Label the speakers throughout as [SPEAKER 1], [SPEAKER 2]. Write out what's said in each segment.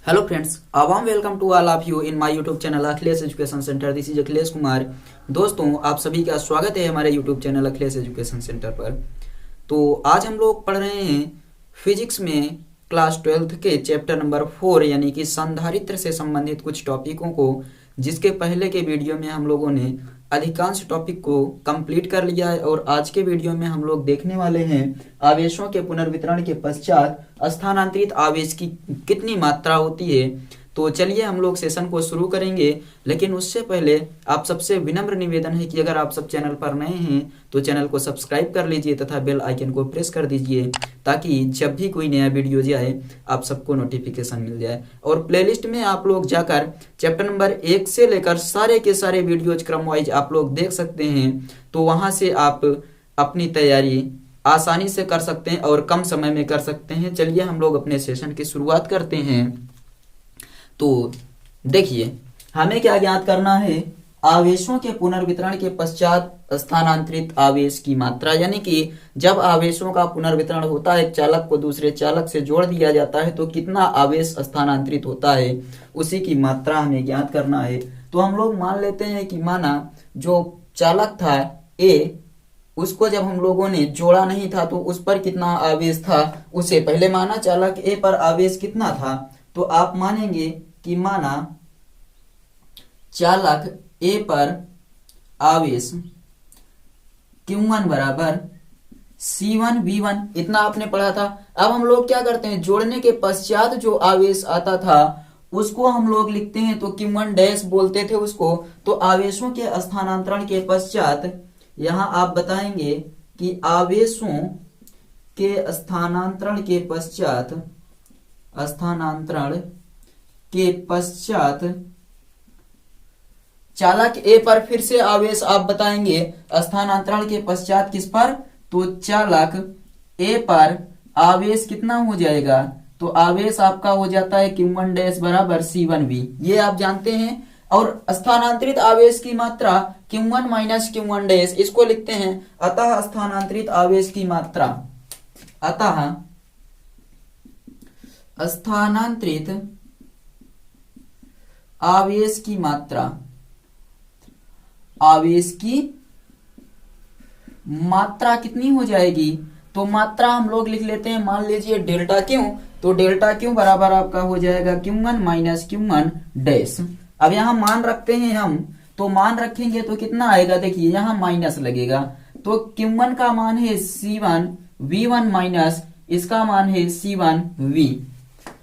[SPEAKER 1] Hello friends, a warm welcome to all of you in my YouTube channel Akhilesh Education Centre. This is Akhilesh Kumar. दोस्तों, आप सभी का स्वागत है हमारे YouTube channel Akhilesh Education Centre पर। तो आज हम लोग पढ़ रहे हैं फिजिक्स में क्लास 12th के चैप्टर नंबर 4 यानी कि संधारित्र से संबंधित कुछ टॉपिकों को, जिसके पहले के वीडियो में हम लोगों ने अधिकांश टॉपिक को कंप्लीट कर लिया है। और आज के वीडियो में हम लोग देखने वाले हैं आवेशों के पुनर्वितरण के पश्चात स्थानांतरित आवेश की कितनी मात्रा होती है। तो चलिए हम लोग सेशन को शुरू करेंगे, लेकिन उससे पहले आप सबसे विनम्र निवेदन है कि अगर आप सब चैनल पर नए हैं तो चैनल को सब्सक्राइब कर लीजिए तथा बेल आइकन को प्रेस कर दीजिए, ताकि जब भी कोई नया वीडियो जाए आप सबको नोटिफिकेशन मिल जाए। और प्लेलिस्ट में आप लोग जाकर चैप्टर नंबर 1 से लेकर सारे के सारे वीडियोज क्रम वाइज आप लोग देख सकते हैं। तो वहां से आप अपनी तैयारी आसानी से कर सकते हैं और कम समय में कर सकते हैं। चलिए हम लोग अपने सेशन की शुरुआत करते हैं। तो देखिए, हमें क्या ज्ञात करना है, आवेशों के पुनर्वितरण के पश्चात स्थानांतरित आवेश की मात्रा। यानी कि जब आवेशों का पुनर्वितरण होता है, एक चालक को दूसरे चालक से जोड़ दिया जाता है, तो कितना आवेश स्थानांतरित होता है उसी की मात्रा हमें ज्ञात करना है। तो हम लोग मान लेते हैं कि माना जो चालक था ए, उसको जब हम लोगों ने जोड़ा नहीं था तो उस पर कितना आवेश था उसे पहले माना। चालक ए पर आवेश कितना था, तो आप मानेंगे कि माना चालक ए पर आवेश Q1 बराबर C1 V1, इतना आपने पढ़ा था। अब हम लोग क्या करते हैं, जोड़ने के पश्चात जो आवेश आता था उसको हम लोग लिखते हैं, तो Q1 डैश बोलते थे उसको। तो आवेशों के स्थानांतरण के पश्चात यहां आप बताएंगे कि आवेशों के स्थानांतरण के पश्चात चालक ए पर फिर से आवेश आप बताएंगे स्थानांतरण के पश्चात किस पर, तो चालक ए पर आवेश कितना हो जाएगा, तो आवेश आपका हो जाता है Q1 डैश बराबर C1V, ये आप जानते हैं। और स्थानांतरित आवेश की मात्रा Q1 माइनस Q1 डैश, इसको लिखते हैं अतः स्थानांतरित आवेश की मात्रा, अतः स्थानांतरित आवेश की मात्रा, आवेश की मात्रा कितनी हो जाएगी, तो मात्रा हम लोग लिख लेते हैं, मान लीजिए डेल्टा क्यू। तो डेल्टा क्यू बराबर आपका हो जाएगा Q1 माइनस Q1 डैश। अब यहां मान रखते हैं हम, तो मान रखेंगे तो कितना आएगा, देखिए यहां माइनस लगेगा, तो Q1 का मान है C1 V1 माइनस इसका मान है C1 V।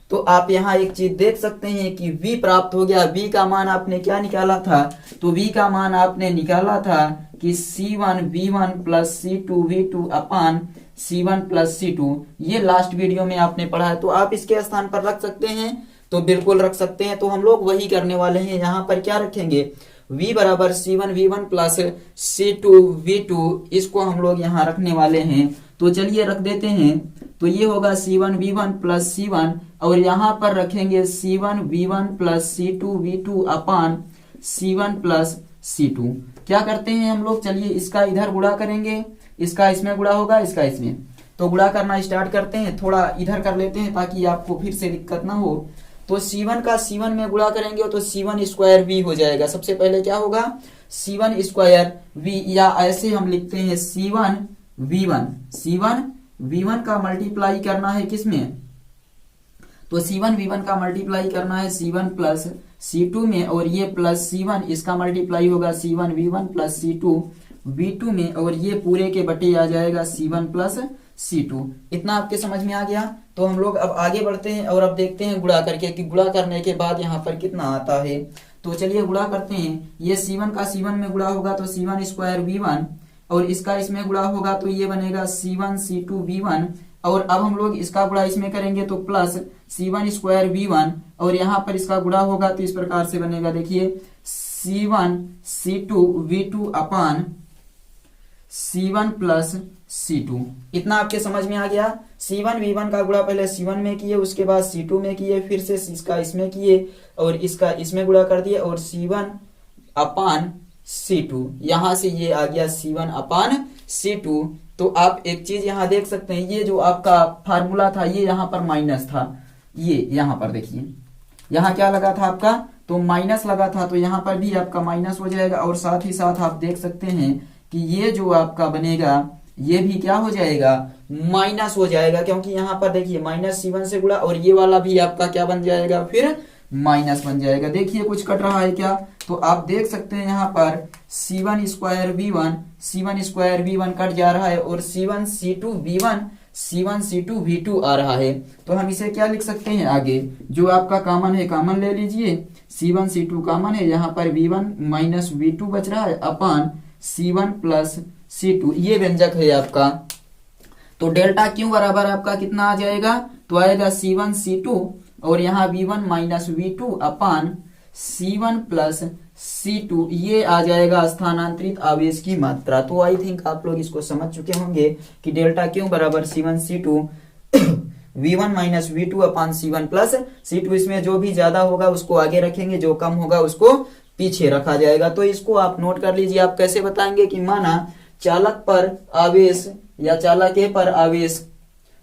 [SPEAKER 1] तो आप यहाँ एक चीज देख सकते हैं कि V प्राप्त हो गया। V का मान आपने क्या निकाला था, तो V का मान आपने निकाला था कि C1 V1 plus C2 V2 अपान C1 प्लस C2। ये लास्ट वीडियो में आपने पढ़ा है, तो आप इसके स्थान पर रख सकते हैं, तो बिल्कुल रख सकते हैं। तो हम लोग वही करने वाले हैं, यहाँ पर क्या रखेंगे, V बराबर C1 V1 plus C2 V2, इसको हम लोग यहाँ रखने वाले हैं। तो चलिए रख देते हैं, तो ये होगा C1 V1 प्लस C1, और यहाँ पर रखेंगे C1 V1 plus C2 V2 अपान C1 प्लस C2। क्या करते हैं हम लोग, चलिए इसका इधर गुणा करेंगे, इसका इसमें गुणा होगा, इसका इसमें, तो गुणा करना स्टार्ट करते हैं। थोड़ा इधर कर लेते हैं ताकि आपको फिर से दिक्कत ना हो। तो C1 का C1 में गुणा करेंगे तो C1 स्क्वायर V हो जाएगा। सबसे पहले क्या होगा, C1 स्क्वायर V, या ऐसे हम लिखते हैं C1 V1 का मल्टीप्लाई करना है किसमें, तो C1 V1 का मल्टीप्लाई करना है C1 प्लस C2 में, और ये प्लस C1 इसका मल्टीप्लाई होगा C1 V1 plus C2 V2 में, और ये पूरे के बटे आ जाएगा C1 प्लस C2। इतना आपके समझ में आ गया। तो हम लोग अब आगे बढ़ते हैं और अब देखते हैं गुणा करके कि गुणा करने के बाद यहाँ पर कितना आता है। तो चलिए गुणा करते हैं, ये C1 का C1 में गुणा होगा तो C1 स्क्वायर V1, और इसका इसमें गुणा होगा तो ये बनेगा C1 C2 V1, और अब हम लोग इसका गुणा इसमें करेंगे तो प्लस C1 स्क्वायर V1, और यहाँ पर इसका गुणा होगा तो इस प्रकार से बनेगा, देखिए C1 C2 V2 अपान C1 प्लस C2। इतना आपके समझ में आ गया। C1 V1 का गुणा पहले C1 में किए, उसके बाद C2 में किए, फिर से इसका इसमें किए और इसका इसमें गुणा कर दिए, और C1 अपान C2, यहां से ये आ गया C1 अपान C2। तो आप एक चीज यहां देख सकते हैं, ये जो आपका फार्मूला था ये यहां पर माइनस था, ये यहां पर देखिए यहाँ क्या लगा था आपका, तो माइनस लगा था, तो यहाँ पर भी आपका माइनस हो जाएगा। और साथ ही साथ आप देख सकते हैं कि ये जो आपका बनेगा ये भी क्या हो जाएगा, माइनस हो जाएगा, क्योंकि यहाँ पर देखिए माइनस C1 से गुणा, और ये वाला भी आपका क्या बन जाएगा, फिर माइनस बन जाएगा। देखिए कुछ कट रहा है क्या, तो आप देख सकते हैं यहाँ पर C1 स्क्वायर V1 कट जा रहा है, और C1 C2 V2 आ रहा है। तो हम इसे क्या लिख सकते हैं आगे, जो आपका कॉमन है कॉमन ले लीजिए, C1 C2 कॉमन है, यहाँ पर V1 माइनस V2 बच रहा है अपान C1 प्लस C2, ये व्यंजक है आपका। तो डेल्टा क्यू बराबर आपका कितना आ जाएगा, तो आएगा C1 C2 और यहाँ V1 माइनस V2 अपान C1 प्लस C2, ये आ जाएगा स्थानांतरित आवेश की मात्रा। तो आई थिंक आप लोग इसको समझ चुके होंगे कि डेल्टा क्यू बराबर C1 C2 V1 minus V2 अपान C1 प्लस C2, इसमें जो भी ज्यादा होगा उसको आगे रखेंगे, जो कम होगा उसको पीछे रखा जाएगा। तो इसको आप नोट कर लीजिए। आप कैसे बताएंगे कि माना चालक पर आवेश या चालक ए पर आवेश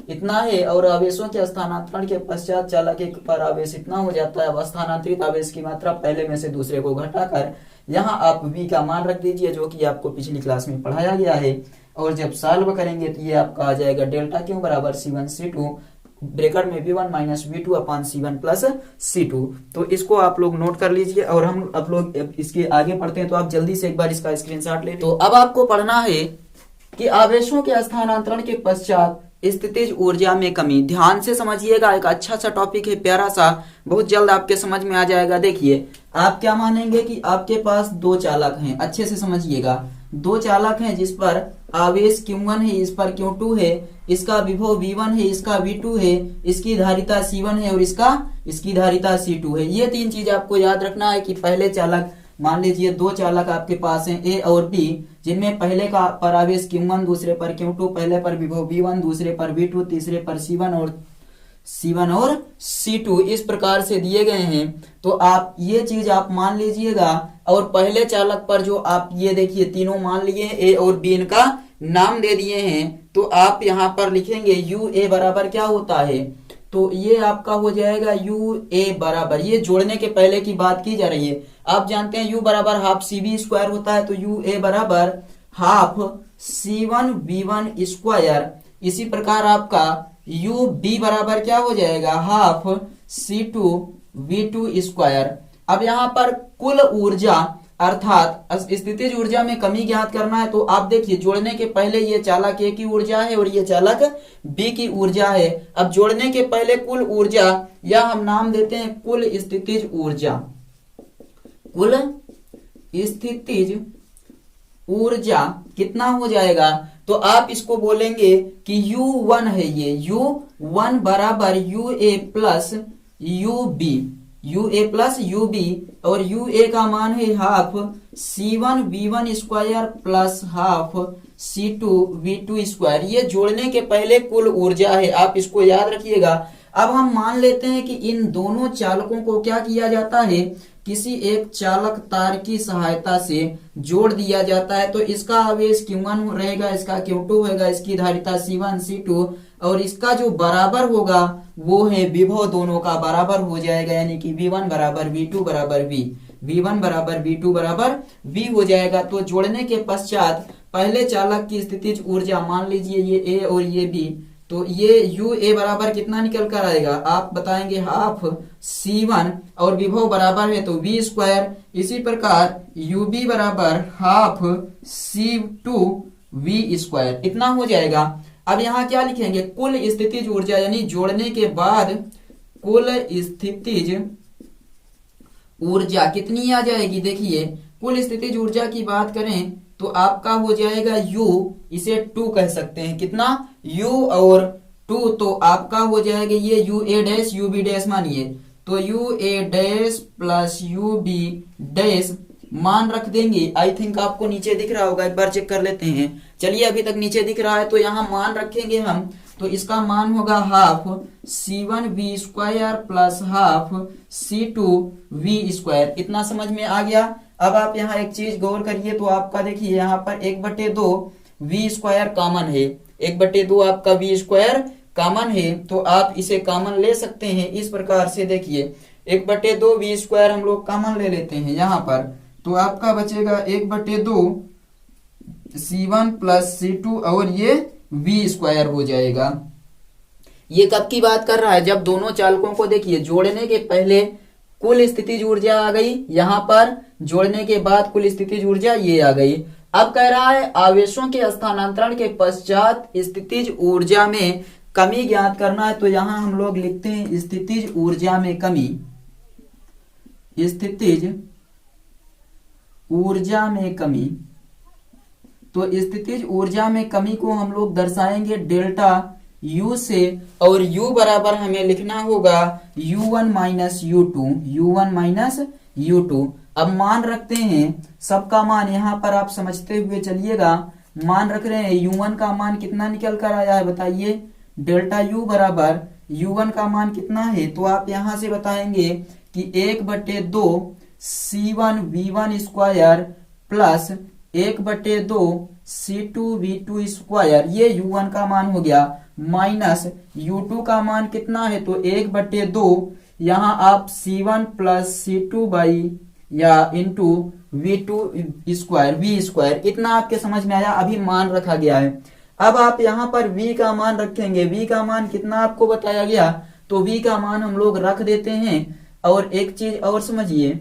[SPEAKER 1] इतना है और आवेशों के स्थानांतरण के पश्चात चालक एक पर आवेश इतना हो जाता है। अब स्थानांतरित आवेश की मात्रा पहले में से दूसरे को घटाकर यहाँ आप v का मान रख दीजिए, जो कि आपको पिछली क्लास में पढ़ाया गया है। और जब सॉल्व करेंगे तो ये आपका आ जाएगा डेल्टा क्यू बराबर C1 C2 ब्रैकेट में V1 माइनस V2 अपान C1 प्लस C2। तो इसको आप लोग नोट कर लीजिए और हम आप लोग इसके आगे पढ़ते हैं। तो आप जल्दी से एक बार इसका स्क्रीनशॉट ले। तो अब आपको पढ़ना है कि आवेशों के स्थानांतरण के पश्चात स्थितिज ऊर्जा में कमी। ध्यान से समझिएगा, एक अच्छा सा टॉपिक है, प्यारा सा, बहुत जल्द आपके समझ में आ जाएगा। देखिए आप क्या मानेंगे कि आपके पास दो चालक हैं, अच्छे से समझिएगा, दो चालक हैं जिस पर आवेश Q1 है, इस पर Q2 है, इसका विभव V1 है, इसका V2 है, इसकी धारिता C1 है और इसकी धारिता C2 है। ये तीन चीज आपको याद रखना है कि पहले चालक, मान लीजिए दो चालक आपके पास हैं A और B, जिनमें पहले का पर आवेश Q1, दूसरे पर Q2, पहले पर विभव V1, दूसरे पर V2, तीसरे पर C1 और C2 इस प्रकार से दिए गए हैं। तो आप ये चीज आप मान लीजिएगा। और पहले चालक पर जो आप ये देखिए तीनों मान लिए हैं, A और B, इनका नाम दे दिए हैं। तो आप यहाँ पर लिखेंगे UA बराबर क्या होता है, तो ये आपका हो जाएगा UA बराबर, ये जोड़ने के पहले की बात की जा रही है। आप जानते हैं U बराबर हाफ CV स्क्वायर होता है, तो UA बराबर हाफ C1 V1 स्क्वायर। इसी प्रकार आपका UB बराबर क्या हो जाएगा, हाफ C2 V2 स्क्वायर। अब यहाँ पर कुल ऊर्जा अर्थात स्थितिज ऊर्जा में कमी ज्ञात करना है। तो आप देखिए जोड़ने के पहले ये चालक A की ऊर्जा है और ये चालक B की ऊर्जा है। अब जोड़ने के पहले कुल ऊर्जा, या हम नाम देते हैं कुल स्थितिज ऊर्जा, कुल स्थितिज ऊर्जा कितना हो जाएगा, तो आप इसको बोलेंगे कि U1 है, ये U1 बराबर UA प्लस UB, और UA का मान है half C1 V1 square plus half C2 V2 square. ये जोड़ने के पहले कुल ऊर्जा है, आप इसको याद रखिएगा। अब हम मान लेते हैं कि इन दोनों चालकों को क्या किया जाता है, किसी एक चालक तार की सहायता से जोड़ दिया जाता है। तो इसका आवेश Q1 रहेगा, इसका Q2 होगा, इसकी धारिता C1 C2, और इसका जो बराबर होगा वो है विभव, दोनों का बराबर हो जाएगा, यानी कि V1 बराबर V2 बराबर V, V1 बराबर V2 बराबर V हो जाएगा। तो जोड़ने के पश्चात पहले चालक की स्थितिज ऊर्जा, मान लीजिए ये A और ये B, तो ये UA बराबर कितना निकल कर आएगा, आप बताएंगे हाफ C1, और विभव बराबर है तो V स्क्वायर। इसी प्रकार UB बराबर हाफ C2 V स्क्वायर, इतना हो जाएगा। अब यहाँ क्या लिखेंगे, कुल स्थितिज ऊर्जा, यानी जोड़ने के बाद कुल स्थितिज ऊर्जा कितनी आ जाएगी। देखिए कुल स्थितिज ऊर्जा की बात करें तो आपका हो जाएगा U, इसे 2 कह सकते हैं, कितना U और 2, तो आपका हो जाएगा ये UA डैश UB डैश, मानिए तो UA dash plus UB dash मान रख देंगे। आई थिंक आपको नीचे दिख रहा होगा, एक बार चेक कर लेते हैं। चलिए अभी तक नीचे दिख रहा है, तो यहाँ मान रखेंगे हम, तो इसका मान होगा half C1 V square plus half C2 V square. इतना समझ में आ गया। अब आप यहाँ एक चीज गौर करिए, तो आपका देखिए यहाँ पर 1/2 V स्क्वायर कॉमन है, 1/2 आपका V स्क्वायर कॉमन है, तो आप इसे कॉमन ले सकते हैं इस प्रकार से। देखिए 1/2 वी स्क्वायर हम लोग कॉमन ले लेते हैं यहाँ पर, तो आपका बचेगा 1/2 C1 प्लस C2 और ये वी स्क्वायर हो जाएगा। ये कब की बात कर रहा है, जब दोनों चालकों को देखिए जोड़ने के पहले कुल स्थितिज ऊर्जा आ गई, यहाँ पर जोड़ने के बाद कुल स्थितिज ऊर्जा ये आ गई। अब कह रहा है आवेशों के स्थानांतरण के पश्चात स्थितिज ऊर्जा में कमी ज्ञात करना है, तो यहां हम लोग लिखते हैं स्थितिज ऊर्जा में कमी। स्थितिज ऊर्जा में कमी, तो स्थितिज ऊर्जा में कमी को हम लोग दर्शाएंगे डेल्टा U से, और U बराबर हमें लिखना होगा U1 minus U2, U1 minus U2। अब मान रखते हैं सबका मान, यहाँ पर आप समझते हुए चलिएगा, मान रख रहे हैं U1 का मान कितना निकल कर आया है बताइए, डेल्टा U बराबर U1 का मान कितना है, तो आप यहां से बताएंगे कि 1/2 C1 V1 square plus 1/2 C2 V2 square, ये U1 का मान हो गया, माइनस U2 का मान कितना है, तो 1/2 यहाँ आप C1 प्लस C2 बाई या into V2 square, V square, इतना आपके समझ में आया। अभी मान रखा गया है। अब आप यहाँ पर V का मान रखेंगे, V का मान कितना आपको बताया गया, तो V का मान हम लोग रख देते हैं। और एक चीज और समझिए,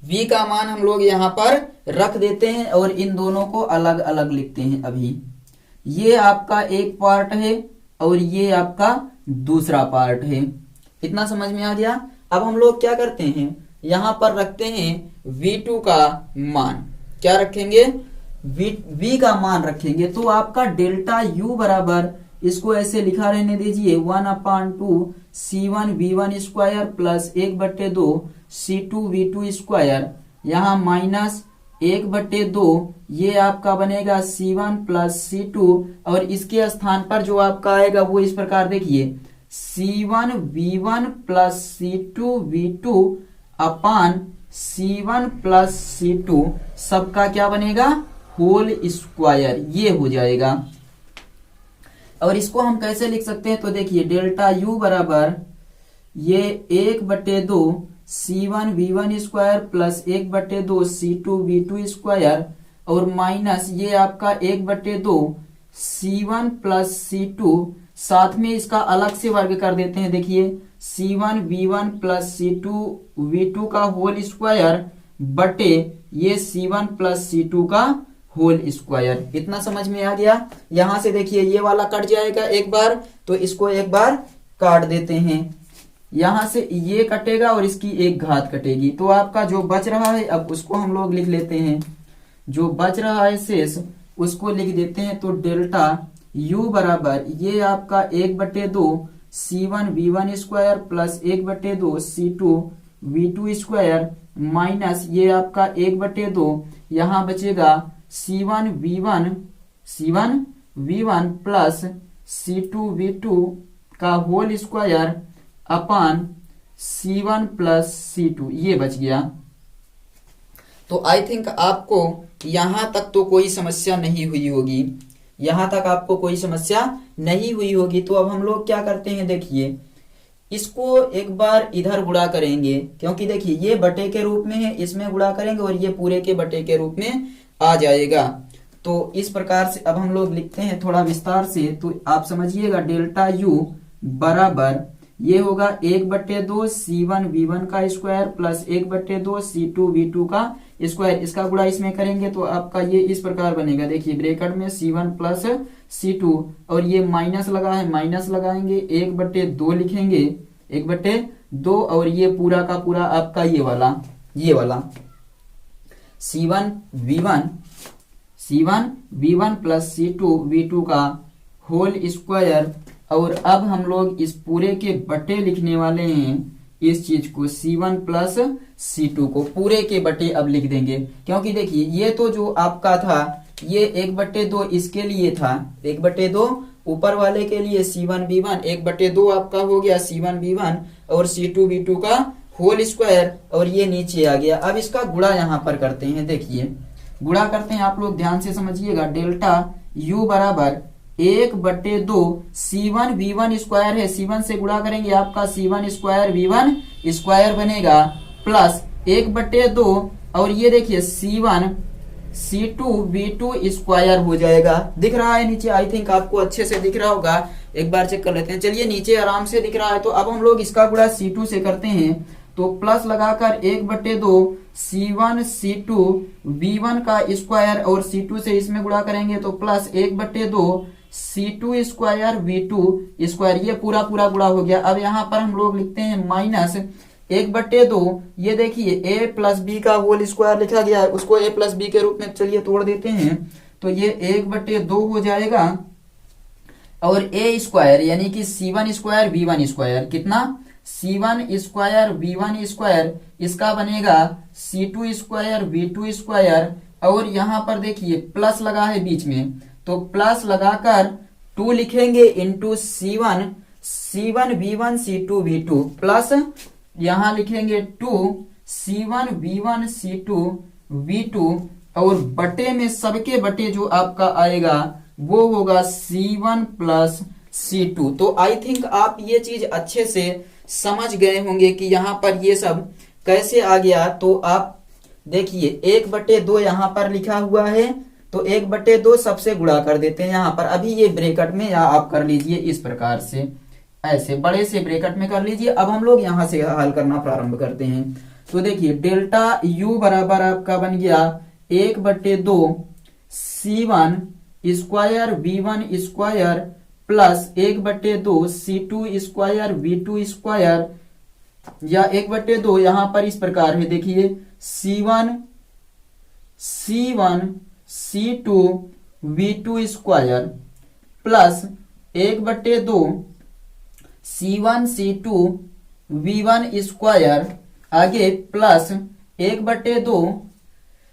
[SPEAKER 1] V का मान हम लोग यहाँ पर रख देते हैं और इन दोनों को अलग अलग लिखते हैं। अभी ये आपका एक पार्ट है और ये आपका दूसरा पार्ट है, इतना समझ में आ गया। अब हम लोग क्या करते हैं, यहाँ पर रखते हैं V2 का मान, क्या रखेंगे, V का मान रखेंगे, तो आपका डेल्टा U बराबर, इसको ऐसे लिखा रहने दीजिए, 1/2 C1 V1 square plus 1/2 C2 V2 square, यहाँ माइनस 1/2, ये आपका बनेगा C1 प्लस C2, और इसके स्थान पर जो आपका आएगा वो इस प्रकार देखिए, C1 V1 plus C2 V2 अपान C1 प्लस C2, सबका क्या बनेगा, होल स्क्वायर, ये हो जाएगा। और इसको हम कैसे लिख सकते हैं, तो देखिए डेल्टा U बराबर ये 1/2 C1 V1 square plus 1/2 C2 V2 square, और माइनस ये आपका 1/2 C1 प्लस C2, साथ में इसका अलग से वर्ग कर देते हैं, देखिए C1 V1 plus C2 V2 का होल स्क्वायर बटे ये C1 प्लस C2 का होल स्क्वायर, इतना समझ में आ गया। यहां से देखिए ये वाला कट जाएगा एक बार, तो इसको एक बार काट देते हैं, यहां से ये कटेगा और इसकी एक घात कटेगी, तो आपका जो बच रहा है अब उसको हम लोग लिख लेते हैं, जो बच रहा है शेष उसको लिख देते हैं। तो डेल्टा U बराबर ये आपका 1/2 C1 V1 square plus 1/2 C2 V2 square, minus ये आपका 1/2, यहाँ बचेगा C1 V1 plus C2 V2 का whole square upon C1 plus C2, ये बच गया। तो आई थिंक आपको यहां तक तो कोई समस्या नहीं हुई होगी, यहां तक आपको कोई समस्या नहीं हुई होगी। तो अब हम लोग क्या करते हैं, देखिए इसको एक बार इधर गुणा करेंगे, क्योंकि देखिए ये बटे के रूप में है, इसमें गुणा करेंगे और ये पूरे के बटे के रूप में आ जाएगा। तो इस प्रकार से अब हम लोग लिखते हैं थोड़ा विस्तार से, तो आप समझिएगा डेल्टा U बराबर ये होगा 1/2 C1 V1 का स्क्वायर प्लस 1/2 C2 V2 का स्क्वायर, इसका गुणा इसमें करेंगे तो आपका ये इस प्रकार बनेगा, देखिए ब्रैकेट में C1 प्लस C2, और ये माइनस लगा है, माइनस लगाएंगे, 1/2 लिखेंगे, 1/2, और ये पूरा का पूरा आपका ये वाला C1 V1 plus C2 V2 का होल स्क्वायर। और अब हम लोग इस पूरे के बटे लिखने वाले हैं, इस चीज को C1 प्लस C2 को पूरे के बटे अब लिख देंगे, क्योंकि देखिए ये तो जो आपका था ये 1/2 इसके लिए था, 1/2 ऊपर वाले के लिए C1 V1, 1/2 आपका हो गया C1 V1 और C2 V2 का होल स्क्वायर, और ये नीचे आ गया। अब इसका गुणा यहाँ पर करते हैं, देखिए गुणा करते हैं, आप लोग ध्यान से समझिएगा। डेल्टा U बराबर 1/2 C1 V1 स्क्वायर है, C1 से गुणा करेंगे आपका C1 स्क्वायर V1 स्क्वायर बनेगा प्लस 1/2 और ये देखिए C1 C2 V2 स्क्वायर हो जाएगा। दिख रहा है नीचे? आई थिंक आपको अच्छे से दिख रहा होगा। एक बार चेक कर लेते हैं। चलिए नीचे आराम से दिख रहा है। तो अब हम लोग इसका गुणा C2 से करते हैं, तो प्लस लगाकर 1/2 C1 C2 V1 का स्क्वायर और C2 से इसमें गुणा करेंगे तो plus 1/2 C2 square V2 square, ये पूरा पूरा गुणा हो गया। अब यहाँ पर हम लोग लिखते हैं माइनस 1/2, ये देखिए a प्लस बी का होल स्क्वायर लिखा गया है, उसको a प्लस बी के रूप में चलिए तोड़ देते हैं, तो ये 1/2 हो जाएगा और a स्क्वायर यानी कि C1 स्क्वायर V1 स्क्वायर, कितना C1 स्क्वायर V1 स्क्वायर, इसका बनेगा C2 स्क्वायर V2 स्क्वायर और यहाँ पर देखिए प्लस लगा है बीच में, तो प्लस लगाकर 2 लिखेंगे into C1 V1 C2 V2 plus यहां लिखेंगे 2 C1 V1 C2 V2 और बटे में सबके बटे जो आपका आएगा वो होगा C1 प्लस C2। तो आई थिंक आप ये चीज अच्छे से समझ गए होंगे कि यहाँ पर ये सब कैसे आ गया। तो आप देखिए 1/2 यहाँ पर लिखा हुआ है, तो 1/2 सबसे गुणा कर देते हैं यहाँ पर। अभी ये ब्रैकेट में या आप कर लीजिए इस प्रकार से, ऐसे बड़े से ब्रैकेट में कर लीजिए। अब हम लोग यहाँ से हल करना प्रारंभ करते हैं। तो देखिए डेल्टा U बराबर आपका बन गया 1/2 C1 square V1 square plus 1/2 C2 square V2 square, या 1/2 यहाँ पर इस प्रकार है, देखिए C1 C2 V2 square plus 1/2 C1 C2 V1 square, आगे plus 1/2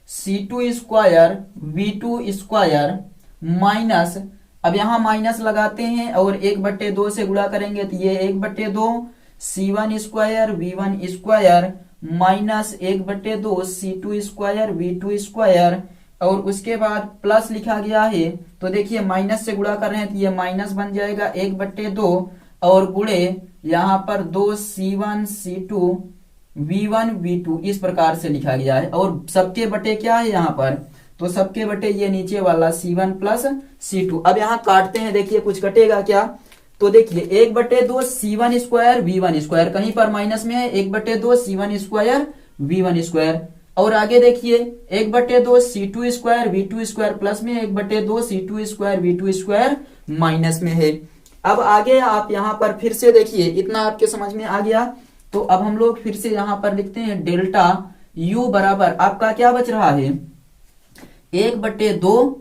[SPEAKER 1] C2 square V2 square minus, अब यहाँ माइनस लगाते हैं और 1/2 से गुणा करेंगे तो ये 1/2 C1 square V1 square minus 1/2 C2 square V2 square और उसके बाद प्लस लिखा गया है, तो देखिए माइनस से गुणा कर रहे हैं तो ये माइनस बन जाएगा 1/2 और गुणे यहाँ पर 2 C1 C2 V1 V2 इस प्रकार से लिखा गया है। और सबके बटे क्या है यहाँ पर, तो सबके बटे ये नीचे वाला C1 प्लस C2। अब यहाँ काटते हैं, देखिए कुछ कटेगा क्या, तो देखिए 1/2 C1 स्क्वायर V1 स्क्वायर, कहीं पर माइनस में है 1/2 C1 स्क्वायर V1 स्क्वायर, और आगे देखिए 1/2 C2 square V2 square plus में 1/2 C2 square V2 square minus में है। अब आगे आप यहाँ पर फिर से देखिए, इतना आपके समझ में आ गया। तो अब हम लोग फिर से यहाँ पर लिखते हैं डेल्टा U बराबर आपका क्या बच रहा है 1/2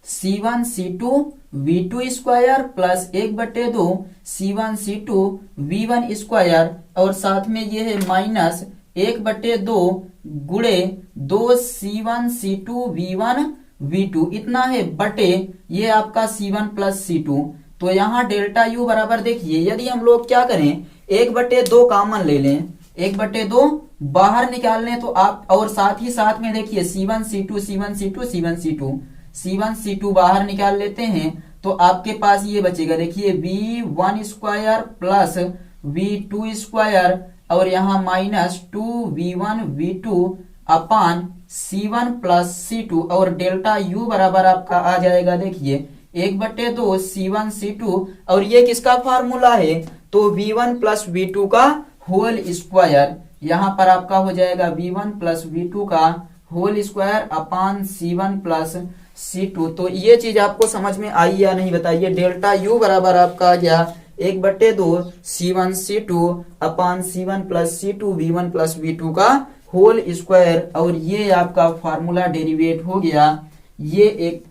[SPEAKER 1] C1 C2 V2 square plus 1/2 C1 C2 V1 square और साथ में ये है माइनस 1/2 गुणे 2 C1 C2 V1 V2, इतना है बटे ये आपका C1 प्लस C2। तो यहाँ डेल्टा U बराबर देखिए, यदि हम लोग क्या करें 1/2 कॉमन ले लें, 1/2 बाहर निकाल लें तो आप, और साथ ही साथ में देखिए C1 C2 C1 C2 C1 C2 C1 C2 बाहर निकाल लेते हैं तो आपके पास ये बचेगा, देखिए V1 square plus V2 square और यहाँ माइनस 2V1 V2 अपान C1 प्लस C2 और डेल्टा U बराबर आपका आ जाएगा, देखिए 1/2 C1 C2 और ये किसका फार्मूला है, तो V1 प्लस V2 का होल स्क्वायर, यहाँ पर आपका हो जाएगा V1 प्लस V2 का whole square upon C1 plus C2। तो ये चीज आपको समझ में आई या नहीं बताइए। डेल्टा U बराबर आपका आ गया 1/2 C1 C2 अपान C1 plus C2 V1 plus V2 का होल स्क्वायर, और ये आपका फार्मूला डेरिवेट हो गया। ये एक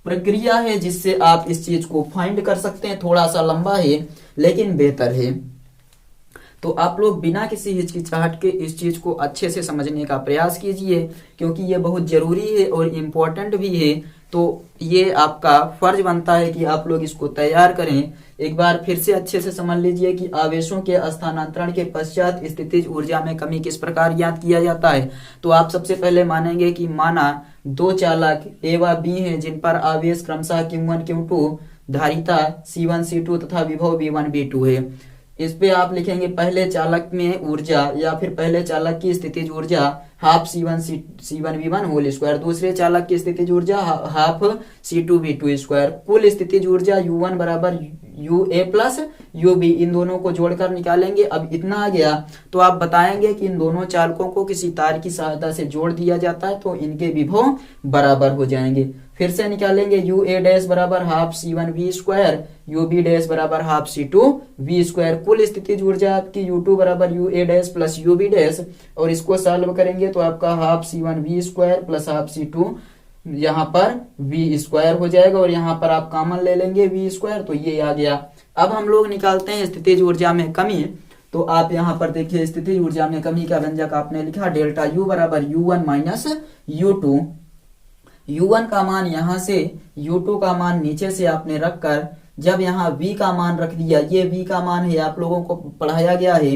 [SPEAKER 1] प्रक्रिया है जिससे आप इस चीज को फाइंड कर सकते हैं, थोड़ा सा लंबा है लेकिन बेहतर है। तो आप लोग बिना किसी हिचकिचाहट के इस चीज को अच्छे से समझने का प्रयास कीजिए, क्योंकि ये बहुत जरूरी है और इम्पोर्टेंट भी है। तो ये आपका फर्ज बनता है कि आप लोग इसको तैयार करें। एक बार फिर से अच्छे से समझ लीजिए कि आवेशों के स्थानांतरण के पश्चात स्थितिज ऊर्जा में कमी किस प्रकार ज्ञात किया जाता है। तो आप सबसे पहले मानेंगे कि माना 2 चालक A व B हैं जिन पर आवेश क्रमशः Q1 Q2 धारिता C1 C2 तथा विभव V1 V2 है। इस पे आप लिखेंगे पहले चालक में ऊर्जा या फिर पहले चालक की स्थितिज ऊर्जा हाफ C1 होल स्क्वायर, दूसरे चालक की स्थितिज ऊर्जा हाफ C2V2 स्क्वायर, कुल स्थितिज ऊर्जा U1 बराबर UA प्लस UB, इन दोनों को जोड़कर निकालेंगे। अब इतना आ गया तो आप बताएंगे कि इन दोनों चालकों को किसी तार की सहायता से जोड़ दिया जाता है तो इनके विभव बराबर हो जाएंगे। फिर से निकालेंगे UA डैश बराबर half C1V square, UB dash बराबर हाफ C2V स्क्वायर, कुल स्थितिज ऊर्जा आपकी U2 बराबर UA dash plus UB dash, और इसको सॉल्व करेंगे तो आपका half C1V square plus half C2 यहाँ पर V स्क्वायर हो जाएगा, और यहाँ पर आप कॉमन ले लेंगे V स्क्वायर, तो ये आ गया। अब हम लोग निकालते हैं स्थितिज ऊर्जा में कमी। तो आप यहाँ पर देखिए स्थितिज ऊर्जा में कमी का व्यंजक आपने लिखा डेल्टा U बराबर U1 माइनस U2। U1 का मान यहाँ से, U2 का मान नीचे से आपने रखकर जब यहाँ V का मान रख दिया, ये V का मान है, आप लोगों को पढ़ाया गया है,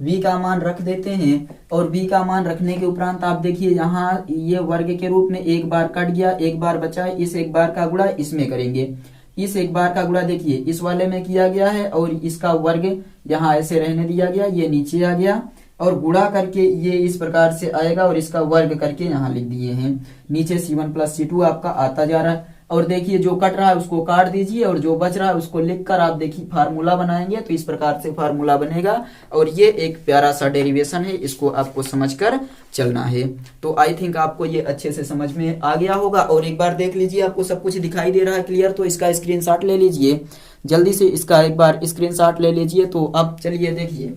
[SPEAKER 1] V का मान रख देते हैं। और V का मान रखने के उपरांत आप देखिए यहाँ ये वर्ग के रूप में एक बार कट गया, एक बार बचा, इस एक बार का गुणा इसमें करेंगे, इस एक बार का गुणा देखिए इस वाले में किया गया है और इसका वर्ग यहाँ ऐसे रहने दिया गया, ये नीचे आ गया, और गुणा करके ये इस प्रकार से आएगा और इसका वर्ग करके यहाँ लिख दिए हैं। नीचे C1 प्लस C2 आपका आता जा रहा है, और देखिए जो कट रहा है उसको काट दीजिए और जो बच रहा है उसको लिखकर आप देखिए फार्मूला बनाएंगे तो इस प्रकार से फार्मूला बनेगा। और ये एक प्यारा सा डेरिवेशन है, इसको आपको समझकर चलना है। तो आई थिंक आपको ये अच्छे से समझ में आ गया होगा। और एक बार देख लीजिए, आपको सब कुछ दिखाई दे रहा है क्लियर, तो इसका स्क्रीनशॉट ले लीजिए, जल्दी से इसका एक बार स्क्रीनशॉट ले लीजिए। तो अब चलिए देखिए,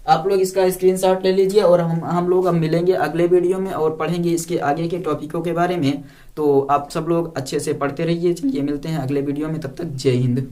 [SPEAKER 1] आप लोग इसका स्क्रीनशॉट ले लीजिए और हम लोग अब मिलेंगे अगले वीडियो में और पढ़ेंगे इसके आगे के टॉपिकों के बारे में। तो आप सब लोग अच्छे से पढ़ते रहिए। चलिए मिलते हैं अगले वीडियो में, तब तक जय हिंद।